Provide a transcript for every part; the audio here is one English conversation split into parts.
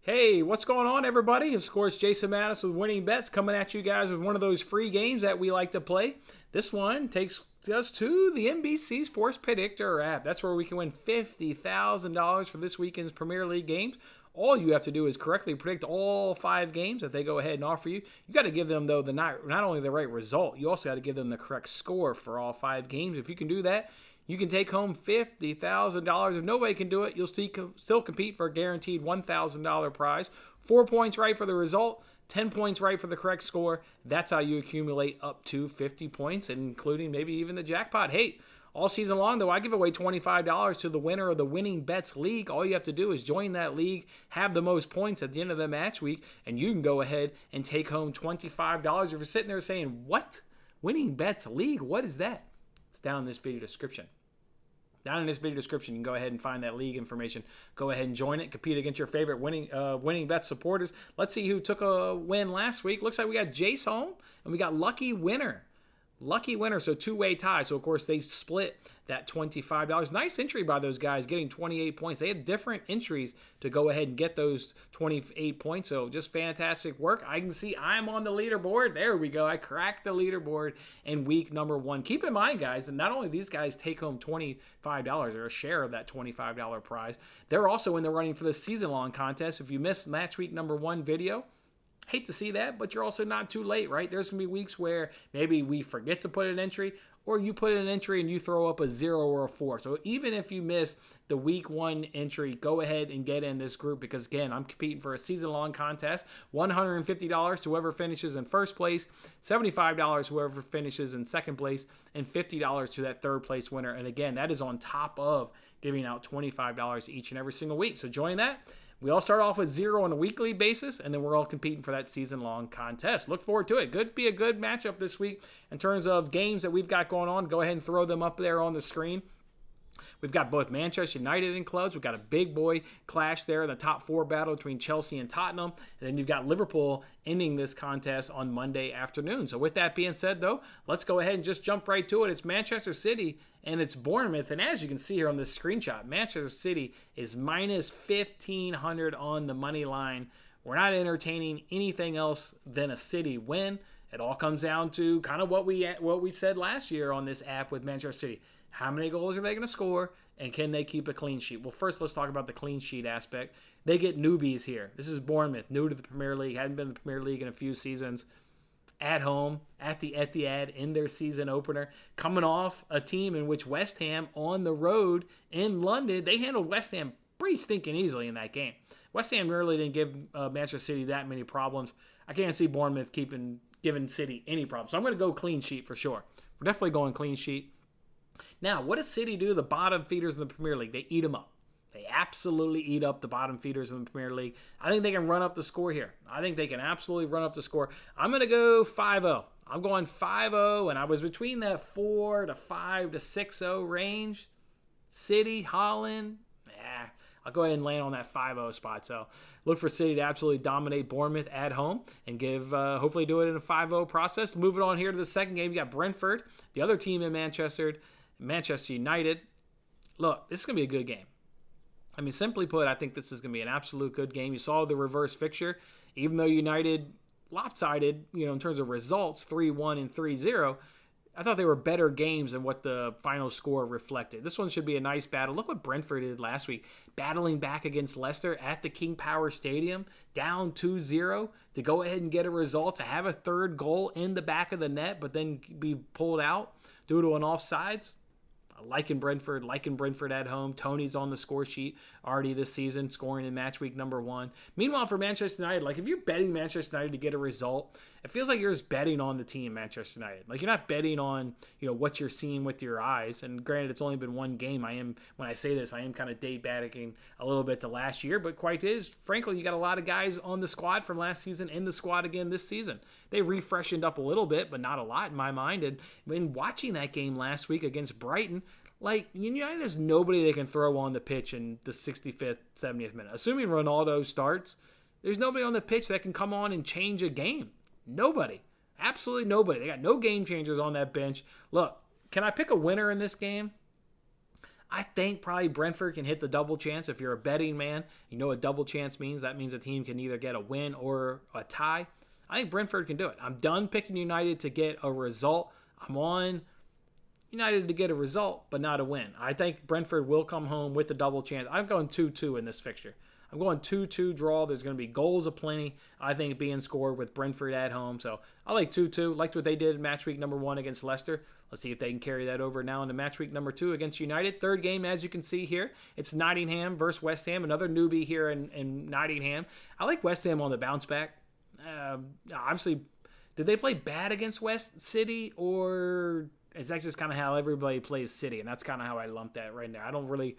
Hey, what's going on, everybody? It's, of course, Jason Mattis with Winning Bets coming at you guys with one of those free games that we like to play. This one takes us to the NBC Sports Predictor app. That's where we can win $50,000 for this weekend's Premier League games. All you have to do is correctly predict all 5 games that they go ahead and offer you. You got to give them, though, not only the right result, you also got to give them the correct score for all 5 games. If you can do that, you can take home $50,000. If nobody can do it, you'll still compete for a guaranteed $1,000 prize. 4 points right for the result, 10 points right for the correct score. That's how you accumulate up to 50 points, including maybe even the jackpot. Hey, all season long, though, I give away $25 to the winner of the Winning Bets League. All you have to do is join that league, have the most points at the end of the match week, and you can go ahead and take home $25. If you're sitting there saying, what? Winning Bets League? What is that? It's down in this video description. Down in this video description, you can go ahead and find that league information. Go ahead and join it. Compete against your favorite winning bet supporters. Let's see who took a win last week. Looks like we got Jace home, and we got Lucky Winner. Lucky Winner, so two-way tie. So, of course, they split that $25. Nice entry by those guys, getting 28 points. They had different entries to go ahead and get those 28 points. So, just fantastic work. I can see I'm on the leaderboard. There we go. I cracked the leaderboard in week number 1. Keep in mind, guys, and not only these guys take home $25 or a share of that $25 prize, they're also in the running for the season-long contest. If you missed match week number 1 video, hate to see that, but you're also not too late, right? There's going to be weeks where maybe we forget to put an entry, or you put an entry and you throw up a 0 or a 4. So even if you miss the week 1 entry, go ahead and get in this group because, again, I'm competing for a season-long contest. $150 to whoever finishes in first place, $75 whoever finishes in second place, and $50 to that third place winner. And, again, that is on top of giving out $25 each and every single week. So join that. We all start off with 0 on a weekly basis, and then we're all competing for that season-long contest. Look forward to it. Could be a good matchup this week in terms of games that we've got going on. Go ahead and throw them up there on the screen. We've got both Manchester United and clubs. We've got a big boy clash there in the top 4 battle between Chelsea and Tottenham. And then you've got Liverpool ending this contest on Monday afternoon. So with that being said, though, let's go ahead and just jump right to it. It's Manchester City and it's Bournemouth. And as you can see here on this screenshot, Manchester City is minus 1,500 on the money line. We're not entertaining anything else than a City win. It all comes down to kind of what we said last year on this app with Manchester City. How many goals are they going to score, and can they keep a clean sheet? Well, first, let's talk about the clean sheet aspect. They get newbies here. This is Bournemouth, new to the Premier League, hadn't been in the Premier League in a few seasons. At home, at the Etihad, in their season opener, coming off a team in which West Ham on the road in London, they handled West Ham pretty stinking easily in that game. West Ham really didn't give Manchester City that many problems. I can't see Bournemouth giving City any problems. So I'm going to go clean sheet for sure. We're definitely going clean sheet. Now, what does City do to the bottom feeders in the Premier League? They eat them up. They absolutely eat up the bottom feeders in the Premier League. I think they can run up the score here. I think they can absolutely run up the score. I'm going to go 5-0. I'm going 5-0, and I was between that 4 to 5 to 6-0 range. City, Holland, I'll go ahead and land on that 5-0 spot. So look for City to absolutely dominate Bournemouth at home and hopefully do it in a 5-0 process. Moving on here to the second game, you got Brentford, the other team in Manchester United. Look, this is going to be a good game. I mean, simply put, I think this is going to be an absolute good game. You saw the reverse fixture. Even though United lopsided, in terms of results, 3-1 and 3-0, I thought they were better games than what the final score reflected. This one should be a nice battle. Look what Brentford did last week, battling back against Leicester at the King Power Stadium, down 2-0, to go ahead and get a result, to have a third goal in the back of the net, but then be pulled out due to an offsides. Liking Brentford at home. Tony's on the score sheet already this season, scoring in match week number 1. Meanwhile, for Manchester United, if you're betting Manchester United to get a result, it feels like you're just betting on the team, Manchester United. You're not betting on what you're seeing with your eyes. And granted, it's only been one game. When I say this, I am kind of date-backing a little bit to last year. But quite is, frankly, you got a lot of guys on the squad from last season in the squad again this season. They refreshened up a little bit, but not a lot in my mind. And when watching that game last week against Brighton, United has nobody they can throw on the pitch in the 65th, 70th minute. Assuming Ronaldo starts, there's nobody on the pitch that can come on and change a game. Nobody. Absolutely nobody. They got no game changers on that bench. Look, can I pick a winner in this game? I think probably Brentford can hit the double chance. If you're a betting man, you know what double chance means. That means a team can either get a win or a tie. I think Brentford can do it. I'm done picking United to get a result. I'm on United to get a result, but not a win. I think Brentford will come home with the double chance. I'm going 2-2 in this fixture. I'm going 2-2 draw. There's going to be goals aplenty, I think, being scored with Brentford at home. So I like 2-2. Liked what they did in match week number 1 against Leicester. Let's see if they can carry that over now into match week number 2 against United. Third game, as you can see here, it's Nottingham versus West Ham. Another newbie here in Nottingham. I like West Ham on the bounce back. Obviously, did they play bad against West City, or is that just kind of how everybody plays City? And that's kind of how I lump that right there. I don't really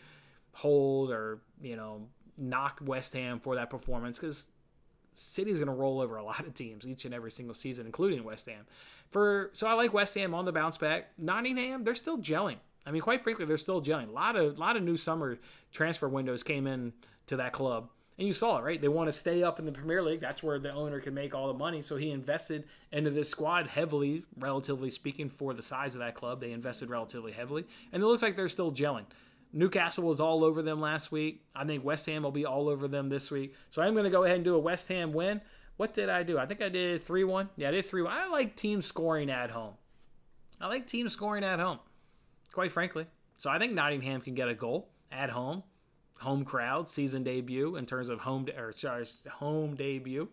hold or, knock West Ham for that performance because City's going to roll over a lot of teams each and every single season, including West Ham. So I like West Ham on the bounce back. Nottingham, they're still gelling. I mean, quite frankly, they're still gelling. A lot of new summer transfer windows came in to that club. And you saw it, right? They want to stay up in the Premier League. That's where the owner can make all the money. So he invested into this squad heavily, relatively speaking, for the size of that club. They invested relatively heavily. And it looks like they're still gelling. Newcastle was all over them last week. I think West Ham will be all over them this week. So I'm going to go ahead and do a West Ham win. What did I do? I think I did 3-1. Yeah, I did 3-1. I like team scoring at home. Quite frankly. So I think Nottingham can get a goal at home. Home crowd, season debut in terms of home debut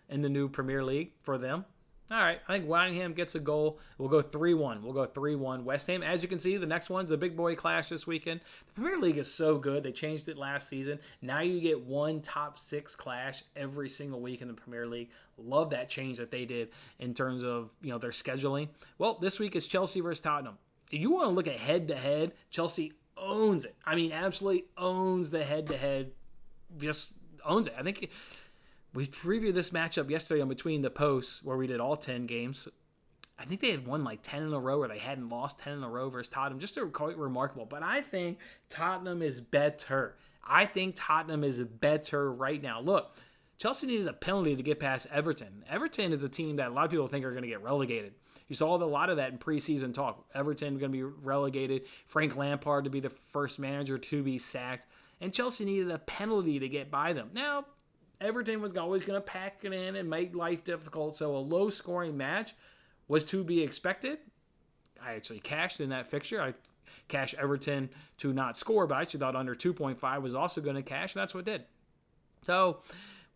in the new Premier League for them. All right, I think Nottingham gets a goal. We'll go 3-1. West Ham. As you can see, the next one's the big boy clash this weekend. The Premier League is so good. They changed it last season. Now you get one top 6 clash every single week in the Premier League. Love that change that they did in terms of their scheduling. Well, this week is Chelsea versus Tottenham. If you want to look at head-to-head, Chelsea owns it. I mean, absolutely owns the head-to-head. Just owns it. I think we previewed this matchup yesterday on Between the Posts where we did all 10 games. I think they had won like 10 in a row, or they hadn't lost 10 in a row versus Tottenham. Just quite remarkable. But I think Tottenham is better. Right now. Look, Chelsea needed a penalty to get past Everton. Everton is a team that a lot of people think are going to get relegated. You saw a lot of that in preseason talk. Everton going to be relegated. Frank Lampard to be the first manager to be sacked. And Chelsea needed a penalty to get by them. Now, Everton was always going to pack it in and make life difficult, so a low-scoring match was to be expected. I actually cashed in that fixture. I cashed Everton to not score, but I actually thought under 2.5 was also going to cash, and that's what it did. So,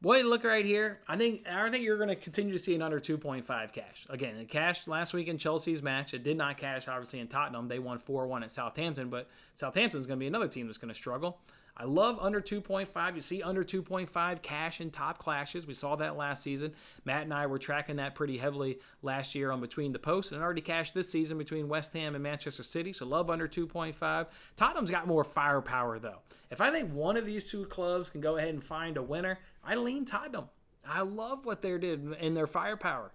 boy, look right here. I think you're going to continue to see an under 2.5 cash. Again, it cashed last week in Chelsea's match. It did not cash, obviously, in Tottenham. They won 4-1 at Southampton, but Southampton's going to be another team that's going to struggle. I love under 2.5. You see under 2.5 cash in top clashes. We saw that last season. Matt and I were tracking that pretty heavily last year on Between the Posts, and already cashed this season between West Ham and Manchester City. So love under 2.5. Tottenham's got more firepower, though. If I think one of these two clubs can go ahead and find a winner, I lean Tottenham. I love what they did in their firepower.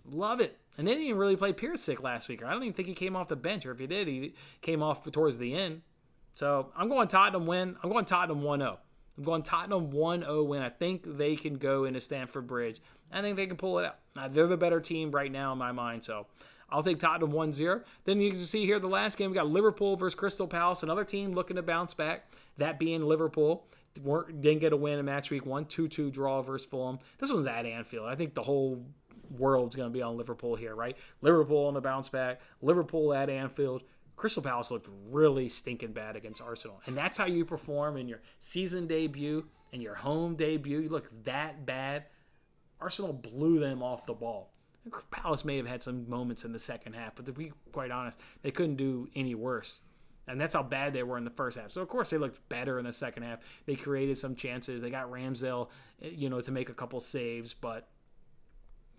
Love it. And they didn't even really play Piersic last week. I don't even think he came off the bench, or if he did, he came off towards the end. So I'm going Tottenham win. I'm going Tottenham 1-0. I'm going Tottenham 1-0 win. I think they can go into Stamford Bridge. I think they can pull it out. They're the better team right now in my mind. So I'll take Tottenham 1-0. Then you can see here the last game, we got Liverpool versus Crystal Palace. Another team looking to bounce back. That being Liverpool. Didn't get a win in match week 1. 2-2 draw versus Fulham. This one's at Anfield. I think the whole world's going to be on Liverpool here, right? Liverpool on the bounce back. Liverpool at Anfield. Crystal Palace looked really stinking bad against Arsenal. And that's how you perform in your season debut and your home debut. You look that bad. Arsenal blew them off the ball. Palace may have had some moments in the second half, but to be quite honest, they couldn't do any worse. And that's how bad they were in the first half. So, of course, they looked better in the second half. They created some chances. They got Ramsdale, to make a couple saves. But,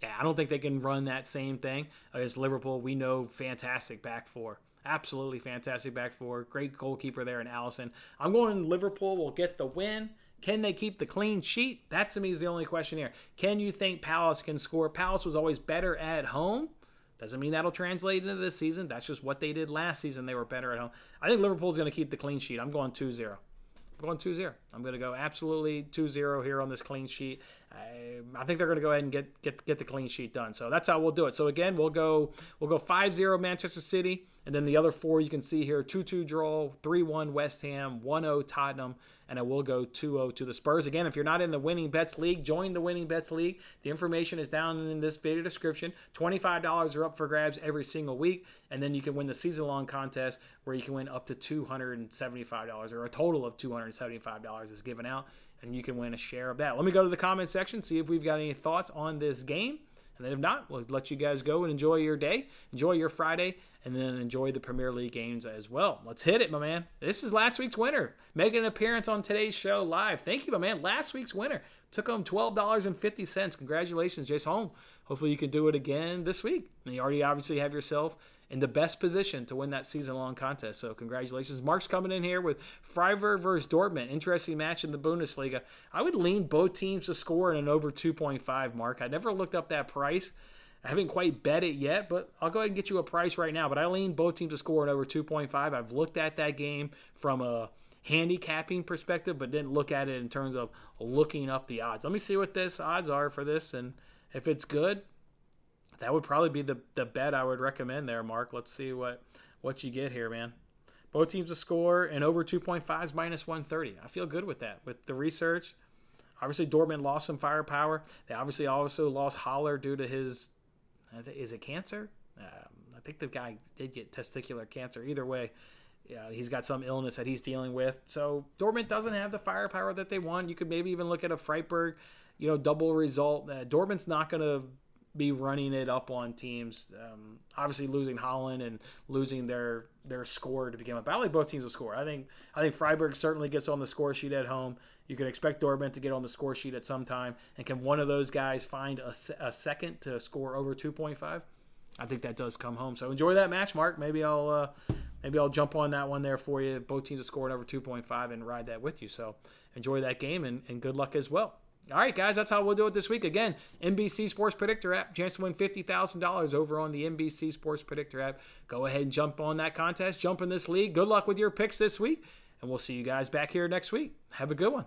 yeah, I don't think they can run that same thing against Liverpool. We know fantastic back four. Absolutely fantastic back four. Great goalkeeper there in Alisson. I'm going Liverpool will get the win. Can they keep the clean sheet? That, to me, is the only question here. Can you think Palace can score? Palace was always better at home. Doesn't mean that'll translate into this season. That's just what they did last season. They were better at home. I think Liverpool's going to keep the clean sheet. I'm going 2-0. going 2-0. I'm going to go absolutely 2-0 here on this clean sheet. I think they're going to go ahead and get the clean sheet done. So that's how we'll do it. So again, we'll go 5-0 Manchester City, and then the other 4 you can see here: 2-2 draw, 3-1 West Ham, 1-0 Tottenham, and I will go 2-0 to the Spurs. Again, if you're not in the Winning Bets League, join the Winning Bets League. The information is down in this video description. $25 are up for grabs every single week, and then you can win the season-long contest where you can win up to $275, or a total of $275 is given out, and you can win a share of that. Let me go to the comment section, see if we've got any thoughts on this game. And then if not, we'll let you guys go and enjoy your day, enjoy your Friday, and then enjoy the Premier League games as well. Let's hit it, my man. This is last week's winner, making an appearance on today's show live. Thank you, my man. Last week's winner took home $12.50. Congratulations, Jason. Hopefully you can do it again this week. And you already obviously have yourself in the best position to win that season-long contest. So congratulations. Mark's coming in here with Freiburg versus Dortmund. Interesting match in the Bundesliga. I would lean both teams to score in an over 2.5, Mark. I never looked up that price. I haven't quite bet it yet, but I'll go ahead and get you a price right now. But I lean both teams to score in over 2.5. I've looked at that game from a handicapping perspective, but didn't look at it in terms of looking up the odds. Let me see what this odds are for this, and if it's good, that would probably be the bet I would recommend there, Mark. Let's see what you get here, man. Both teams to score and over 2.5 is minus 130. I feel good with that. With the research, obviously Dortmund lost some firepower. They obviously also lost Haller due to his, is it cancer? I think the guy did get testicular cancer. Either way, yeah, he's got some illness that he's dealing with. So Dortmund doesn't have the firepower that they want. You could maybe even look at a Freiburg, double result. Dortmund's not going to be running it up on teams. Obviously losing Holland and losing their score to begin with. But I like both teams to score. I think Freiburg certainly gets on the score sheet at home. You can expect Dortmund to get on the score sheet at some time. And can one of those guys find a second to score over 2.5? I think that does come home. So enjoy that match, Mark. Maybe I'll jump on that one there for you. Both teams are scoring over 2.5 and ride that with you. So enjoy that game and good luck as well. All right, guys, that's how we'll do it this week. Again, NBC Sports Predictor app, chance to win $50,000 over on the NBC Sports Predictor app. Go ahead and jump on that contest, jump in this league. Good luck with your picks this week, and we'll see you guys back here next week. Have a good one.